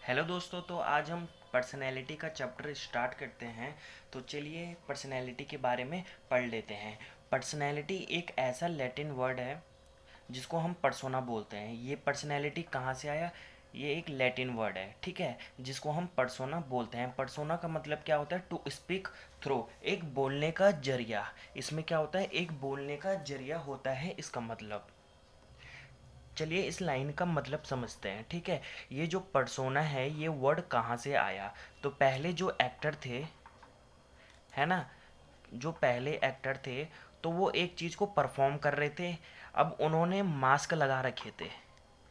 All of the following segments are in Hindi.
हेलो दोस्तों, तो आज हम पर्सनैलिटी का चैप्टर स्टार्ट करते हैं। तो चलिए पर्सनैलिटी के बारे में पढ़ लेते हैं। पर्सनैलिटी एक ऐसा लैटिन वर्ड है जिसको हम पर्सोना बोलते हैं। ये पर्सनैलिटी कहाँ से आया? ये एक लैटिन वर्ड है, ठीक है, जिसको हम पर्सोना बोलते हैं। पर्सोना का मतलब क्या होता है? टू स्पीक थ्रू, एक बोलने का जरिया। इसमें क्या होता है? एक बोलने का जरिया होता है इसका मतलब। चलिए इस लाइन का मतलब समझते हैं, ठीक है। ये जो पर्सोना है, ये वर्ड कहाँ से आया? तो पहले जो एक्टर थे, है ना, जो पहले एक्टर थे, तो वो एक चीज़ को परफॉर्म कर रहे थे। अब उन्होंने मास्क लगा रखे थे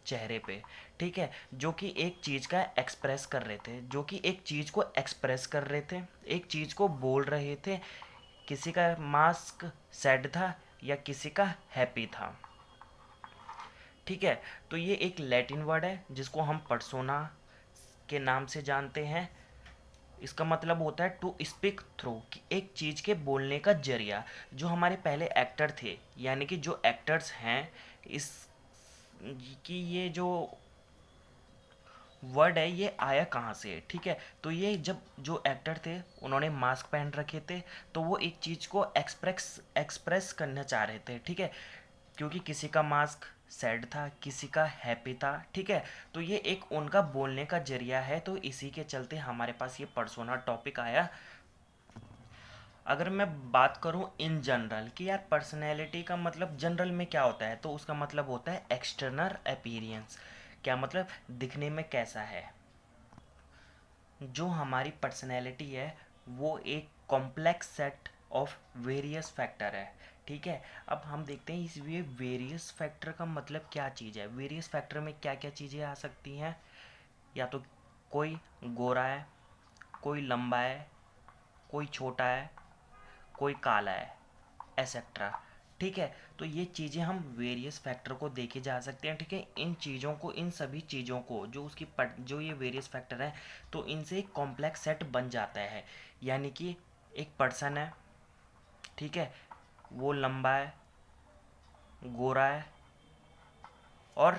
चेहरे पे, ठीक है, जो कि एक चीज़ का एक्सप्रेस कर रहे थे, जो कि एक चीज़ को एक्सप्रेस कर रहे थे, एक चीज़ को बोल रहे थे। किसी का मास्क सैड था या किसी का हैप्पी था, ठीक है। तो ये एक लैटिन वर्ड है जिसको हम पर्सोना के नाम से जानते हैं। इसका मतलब होता है टू स्पीक थ्रू, कि एक चीज़ के बोलने का जरिया। जो हमारे पहले एक्टर थे, यानी कि जो एक्टर्स हैं, इस कि ये जो वर्ड है ये आया कहाँ से, ठीक है। तो ये जब जो एक्टर थे उन्होंने मास्क पहन रखे थे, तो वो एक चीज़ को एक्सप्रेस करना चाह रहे थे, ठीक है, क्योंकि किसी का मास्क सैड था, किसी का हैप्पी था, ठीक है। तो ये एक उनका बोलने का जरिया है, तो इसी के चलते हमारे पास ये पर्सोना टॉपिक आया। अगर मैं बात करूं इन जनरल कि यार पर्सनैलिटी का मतलब जनरल में क्या होता है, तो उसका मतलब होता है एक्सटर्नल अपीयरेंस। क्या मतलब? दिखने में कैसा है। जो हमारी पर्सनैलिटी है वो एक complex set of various factor है, ठीक है। अब हम देखते हैं इस ये वेरियस फैक्टर का मतलब क्या चीज़ है। वेरियस फैक्टर में क्या क्या चीज़ें आ सकती हैं? या तो कोई गोरा है, कोई लंबा है, कोई छोटा है, कोई काला है, एसेट्रा, ठीक है। तो ये चीज़ें हम वेरियस फैक्टर को देखे जा सकते हैं, ठीक है। इन चीज़ों को, इन सभी चीज़ों को जो जो ये वेरियस फैक्टर हैं, तो इनसे एक कॉम्प्लेक्स सेट बन जाता है। यानी कि एक पर्सन है, ठीक है, वो लंबा है, गोरा है और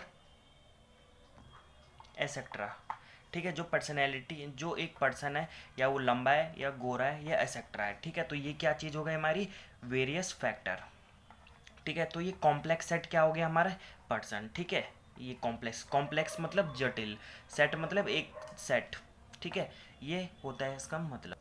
एसेट्रा, ठीक है। जो पर्सनैलिटी, जो एक पर्सन है, या वो लंबा है या गोरा है या एसेट्रा है, ठीक है। तो ये क्या चीज़ हो गई हमारी? वेरियस फैक्टर, ठीक है। तो ये कॉम्प्लेक्स सेट क्या हो गया हमारा? पर्सन, ठीक है। ये कॉम्प्लेक्स, कॉम्प्लेक्स मतलब जटिल, सेट मतलब एक सेट, ठीक है। ये होता है इसका मतलब।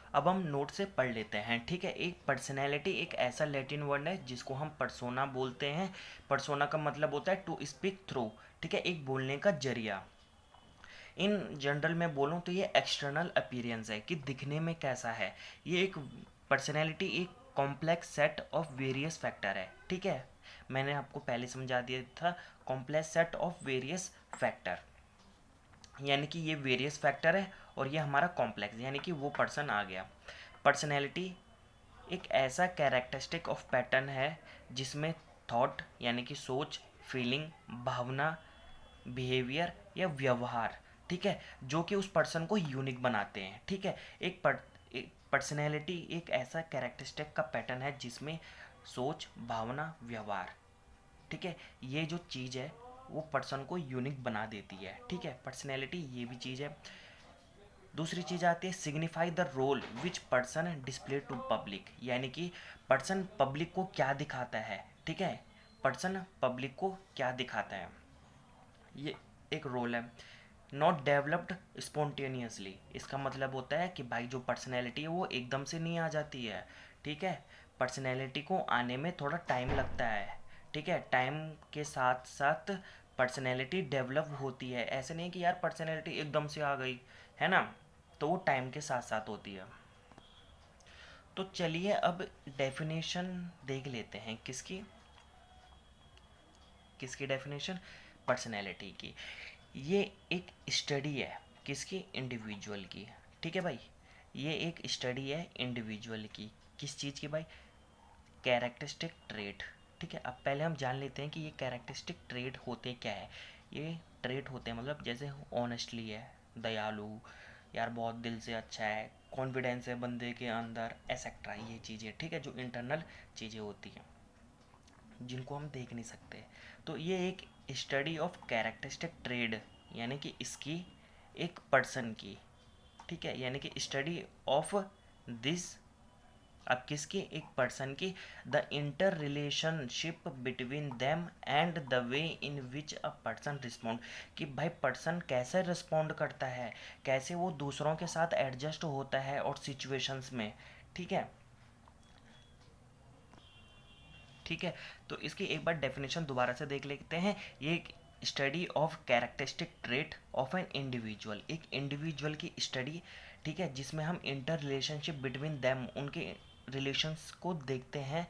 अब हम नोट से पढ़ लेते हैं, ठीक है। एक पर्सनैलिटी एक ऐसा लैटिन वर्ड है जिसको हम पर्सोना बोलते हैं। पर्सोना का मतलब होता है टू स्पीक थ्रू, ठीक है, एक बोलने का जरिया। इन जनरल में बोलूँ तो ये एक्सटर्नल अपीयरेंस है, कि दिखने में कैसा है। ये एक पर्सनैलिटी एक complex set of various factor है, ठीक है। मैंने आपको पहले समझा दिया था, complex set of various factor, यानी कि ये वेरियस फैक्टर है और ये हमारा कॉम्प्लेक्स, यानी कि वो पर्सन आ गया। पर्सनैलिटी एक ऐसा कैरेक्टरिस्टिक ऑफ पैटर्न है जिसमें थॉट यानी कि सोच, फीलिंग, भावना, बिहेवियर या व्यवहार, ठीक है, जो कि उस पर्सन को यूनिक बनाते हैं, ठीक है। एक पर्सनैलिटी एक ऐसा कैरेक्टरिस्टिक का पैटर्न है जिसमें सोच, भावना, व्यवहार, ठीक है, ये जो चीज़ है वो पर्सन को यूनिक बना देती है, ठीक है। पर्सनैलिटी ये भी चीज़ है। दूसरी चीज़ आती है signify the role which person display to public, यानी कि पर्सन पब्लिक को क्या दिखाता है, ठीक है। पर्सन पब्लिक को क्या दिखाता है, ये एक रोल है। नॉट डेवलप्ड स्पॉन्टेनियसली, इसका मतलब होता है कि भाई जो पर्सनैलिटी है वो एकदम से नहीं आ जाती है, ठीक है। पर्सनैलिटी को आने में थोड़ा टाइम लगता है, ठीक है। टाइम के साथ साथ पर्सनैलिटी डेवलप होती है। ऐसे नहीं कि यार पर्सनैलिटी एकदम से आ गई, है ना। तो वो टाइम के साथ साथ होती है। तो चलिए अब डेफिनेशन देख लेते हैं, किसकी किसकी डेफिनेशन? पर्सनैलिटी की। ये एक स्टडी है, किसकी? इंडिविजुअल की, ठीक है भाई। ये एक स्टडी है इंडिविजुअल की। किस चीज़ की भाई? कैरेक्टरिस्टिक ट्रेट, ठीक है। अब पहले हम जान लेते हैं कि ये कैरेक्टरिस्टिक ट्रेट होते क्या है। ये ट्रेट होते हैं मतलब जैसे ऑनेस्टली है, दयालु, यार बहुत दिल से अच्छा है, कॉन्फिडेंस है बंदे के अंदर, एसेट्रा, ये चीज़ें, ठीक है, जो इंटरनल चीज़ें होती हैं जिनको हम देख नहीं सकते। तो ये एक स्टडी ऑफ कैरेक्टरिस्टिक ट्रेड, यानी कि इसकी एक पर्सन की, ठीक है, यानी कि स्टडी ऑफ दिस, अब किसकी, एक पर्सन की, the inter relationship between them and the way in which a person respond, कि भाई पर्सन कैसे रिस्पॉन्ड करता है, कैसे वो दूसरों के साथ एडजस्ट होता है और सिचुएशंस में, ठीक है। ठीक है, तो इसकी एक बार डेफिनेशन दोबारा से देख लेते हैं। ये study of characteristic trait of an individual, एक इंडिविजुअल की स्टडी, ठीक है, जिसमें हम इंटर रिलेशनशिप बिटवीन देम, उनके रिलेशंस को देखते हैं,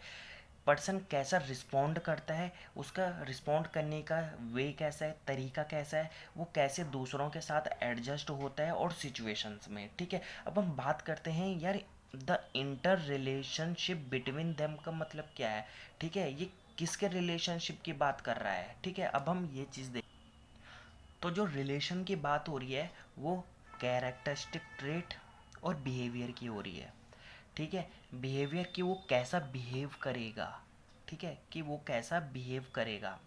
पर्सन कैसा रिस्पॉन्ड करता है, उसका रिस्पॉन्ड करने का वे कैसा है, तरीका कैसा है, वो कैसे दूसरों के साथ एडजस्ट होता है और सिचुएशंस में, ठीक है। अब हम बात करते हैं यार, the inter relationship between them का मतलब क्या है, ठीक है, ये किसके रिलेशनशिप की बात कर रहा है, ठीक है। अब हम ये चीज़ देख, तो जो रिलेशन की बात हो रही है वो कैरेक्टरिस्टिक ट्रेट और बिहेवियर की हो रही है, ठीक है। बिहेवियर कि वो कैसा बिहेव करेगा, ठीक है, कि वो कैसा बिहेव करेगा।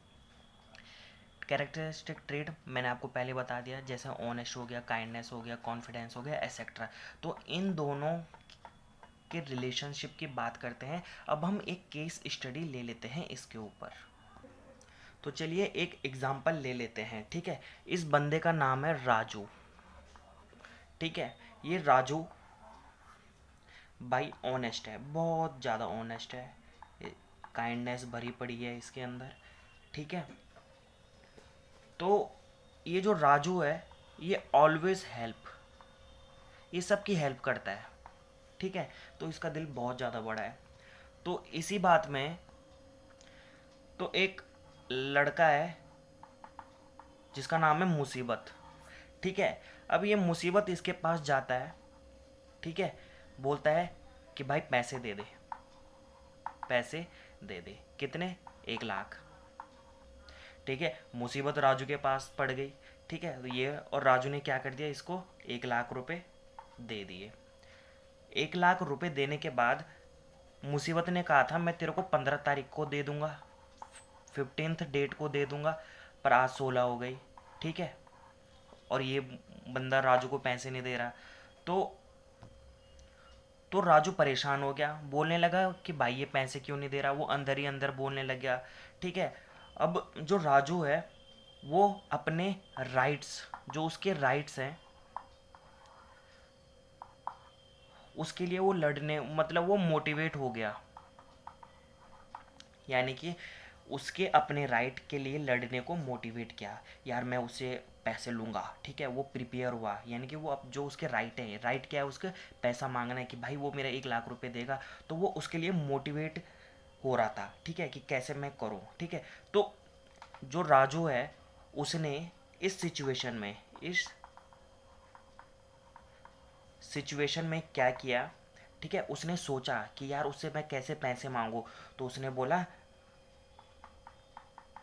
कैरेक्टरिस्टिक ट्रेट मैंने आपको पहले बता दिया, जैसे ऑनेस्ट हो गया, काइंडनेस हो गया, कॉन्फिडेंस हो गया, एसेट्रा। तो इन दोनों के रिलेशनशिप की बात करते हैं। अब हम एक केस स्टडी ले लेते हैं इसके ऊपर। तो चलिए एक एग्जांपल ले लेते हैं, ठीक है। इस बंदे का नाम है राजू, ठीक है। ये राजू भाई ऑनेस्ट है, बहुत ज़्यादा ऑनेस्ट है, काइंडनेस भरी पड़ी है इसके अंदर, ठीक है। तो ये जो राजू है ये ऑलवेज हेल्प, ये सबकी हेल्प करता है, ठीक है। तो इसका दिल बहुत ज़्यादा बड़ा है। तो इसी बात में तो एक लड़का है जिसका नाम है मुसीबत, ठीक है। अब ये मुसीबत इसके पास जाता है, ठीक है, बोलता है कि भाई पैसे दे दे, पैसे दे दे, कितने, 1 लाख, ठीक है। मुसीबत राजू के पास पड़ गई, ठीक है। तो ये और राजू ने क्या कर दिया, इसको 1 लाख रुपए दे दिए। 1 लाख रुपए देने के बाद मुसीबत ने कहा था मैं तेरे को 15 तारीख को दे दूंगा, 15th डेट को दे दूंगा, पर आज 16 हो गई, ठीक है। और ये बंदा राजू को पैसे नहीं दे रहा। तो राजू परेशान हो गया, बोलने लगा कि भाई ये पैसे क्यों नहीं दे रहा, वो अंदर ही अंदर बोलने लग गया, ठीक है। अब जो राजू है वो अपने राइट्स, जो उसके राइट्स हैं उसके लिए वो लड़ने, मतलब वो मोटिवेट हो गया, यानी कि उसके अपने राइट के लिए लड़ने को मोटिवेट किया, यार मैं उससे पैसे लूँगा, ठीक है। वो प्रिपेयर हुआ, यानी कि वो अब जो उसके राइट है, राइट क्या है उसके, पैसा मांगना है, कि भाई वो मेरा 1 लाख रुपए देगा, तो वो उसके लिए मोटिवेट हो रहा था, ठीक है, कि कैसे मैं करूँ, ठीक है। तो जो राजू है उसने इस सिचुएशन में क्या किया, ठीक है, उसने सोचा कि यार उससे मैं कैसे पैसे मांगू। तो उसने बोला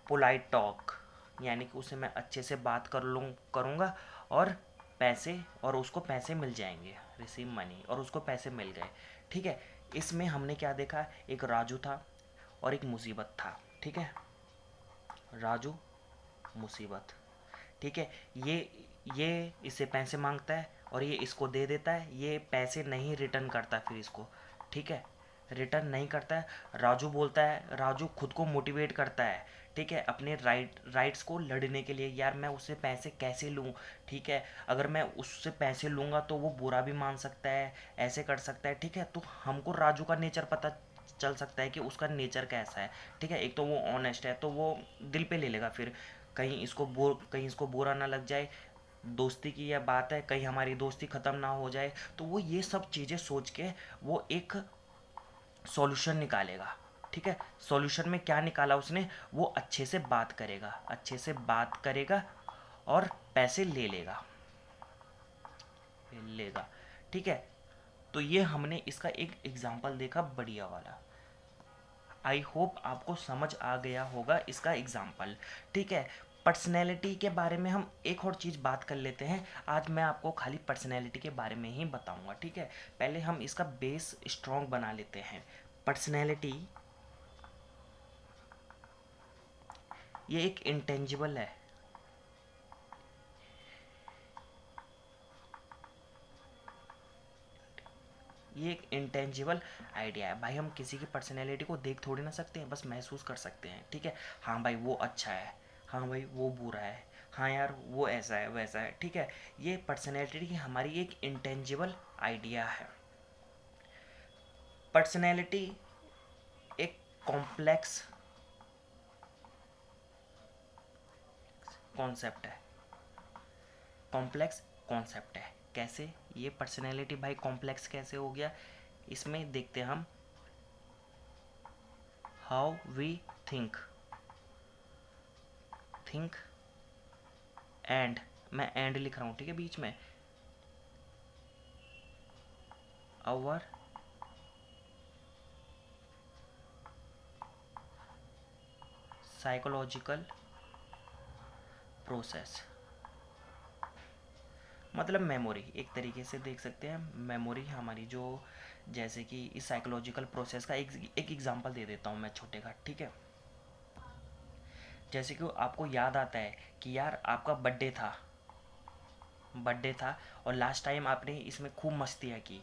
पोलाइट टॉक, यानी कि उससे मैं अच्छे से बात करूँगा और पैसे, और उसको पैसे मिल जाएंगे, रिसीव मनी, और उसको पैसे मिल गए, ठीक है। इसमें हमने क्या देखा, एक राजू था और एक मुसीबत था, ठीक है। राजू, मुसीबत, ठीक है। ये इससे पैसे मांगता है और ये इसको दे देता है, ये पैसे नहीं रिटर्न करता फिर इसको, ठीक है, रिटर्न नहीं करता है। राजू बोलता है, राजू खुद को मोटिवेट करता है, ठीक है, अपने राइट्स को लड़ने के लिए, यार मैं उससे पैसे कैसे लूँ, ठीक है, अगर मैं उससे पैसे लूँगा तो वो बुरा भी मान सकता है, ऐसे कर सकता है, ठीक है। तो हमको राजू का नेचर पता चल सकता है कि उसका नेचर कैसा है, ठीक है। एक तो वो ऑनेस्ट है, तो वो दिल पे ले लेगा, फिर कहीं इसको बुरा ना लग जाए, दोस्ती की यह बात है, कहीं हमारी दोस्ती ख़त्म ना हो जाए, तो वो ये सब चीज़ें सोच के वो एक सॉल्यूशन निकालेगा, ठीक है। सॉल्यूशन में क्या निकाला उसने, वो अच्छे से बात करेगा, अच्छे से बात करेगा और पैसे लेगा, ठीक है। तो ये हमने इसका एक एग्जाम्पल देखा बढ़िया वाला। आई होप आपको समझ आ गया होगा इसका एग्जाम्पल, ठीक है। पर्सनैलिटी के बारे में हम एक और चीज़ बात कर लेते हैं। आज मैं आपको खाली पर्सनैलिटी के बारे में ही बताऊंगा, ठीक है। पहले हम इसका बेस स्ट्रॉन्ग बना लेते हैं। पर्सनैलिटी ये एक इंटेंजिबल है, ये एक इंटेंजिबल आइडिया है भाई। हम किसी की पर्सनैलिटी को देख थोड़ी ना सकते हैं, बस महसूस कर सकते हैं, ठीक है। हाँ भाई वो अच्छा है, हाँ भाई वो बुरा है, हाँ यार वो ऐसा है वैसा है, ठीक है। ये पर्सनैलिटी की हमारी एक इंटेंजिबल आइडिया है। पर्सनैलिटी एक कॉम्प्लेक्स कॉन्सेप्ट है, कॉम्प्लेक्स कॉन्सेप्ट है। कैसे ये पर्सनैलिटी भाई कॉम्प्लेक्स कैसे हो गया, इसमें देखते हैं हम। How we think, think and, मैं एंड लिख रहा हूँ, ठीक है, बीच में, आवर साइकोलॉजिकल प्रोसेस, मतलब मेमोरी, एक तरीके से देख सकते हैं मेमोरी हमारी जो, जैसे कि इस साइकोलॉजिकल प्रोसेस का एक एग्जांपल दे देता हूँ मैं छोटे का, ठीक है। जैसे कि आपको याद आता है कि यार आपका बर्थडे था और लास्ट टाइम आपने इसमें खूब मस्तियाँ की,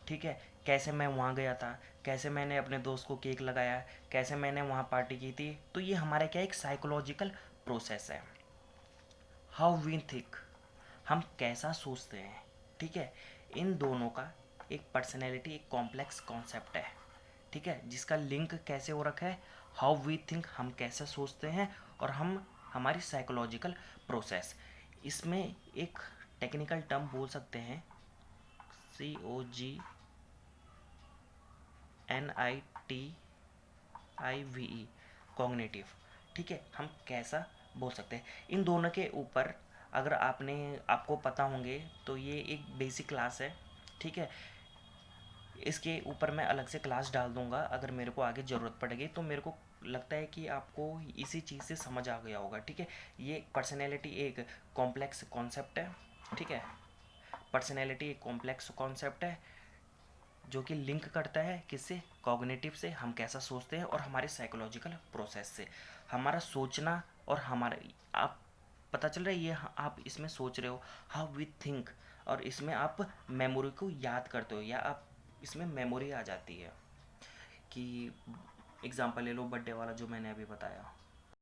ठीक है। कैसे मैं वहाँ गया था, कैसे मैंने अपने दोस्त को केक लगाया, कैसे मैंने वहाँ पार्टी की थी। तो ये हमारा क्या एक साइकोलॉजिकल प्रोसेस है। हाउ वी थिंक, हम कैसा सोचते हैं, ठीक है। इन दोनों का एक पर्सनैलिटी एक कॉम्प्लेक्स कॉन्सेप्ट है, ठीक है, जिसका लिंक कैसे हो रखा है, हाउ वी थिंक, हम कैसे सोचते हैं, और हम हमारी साइकोलॉजिकल प्रोसेस। इसमें एक टेक्निकल टर्म बोल सकते हैं, COGNITIVE, कॉग्निटिव, ठीक है। हम कैसा बोल सकते हैं इन दोनों के ऊपर, अगर आपको पता होंगे तो ये एक बेसिक क्लास है, ठीक है। इसके ऊपर मैं अलग से क्लास डाल दूंगा अगर मेरे को आगे ज़रूरत पड़ेगी। तो मेरे को लगता है कि आपको इसी चीज़ से समझ आ गया होगा, ठीक है। ये पर्सनैलिटी एक कॉम्प्लेक्स कॉन्सेप्ट है, ठीक है। पर्सनैलिटी एक कॉम्प्लेक्स कॉन्सेप्ट है जो कि लिंक करता है किससे, कॉग्निटिव से, हम कैसा सोचते हैं, और हमारे साइकोलॉजिकल प्रोसेस से, हमारा सोचना। और हमारा, आप पता चल रहा है ये आप इसमें सोच रहे हो हाउ वी थिंक, और इसमें आप मेमोरी को याद करते हो, या आप इसमें मेमोरी आ जाती है। कि एग्जांपल ले लो बर्थडे वाला जो मैंने अभी बताया,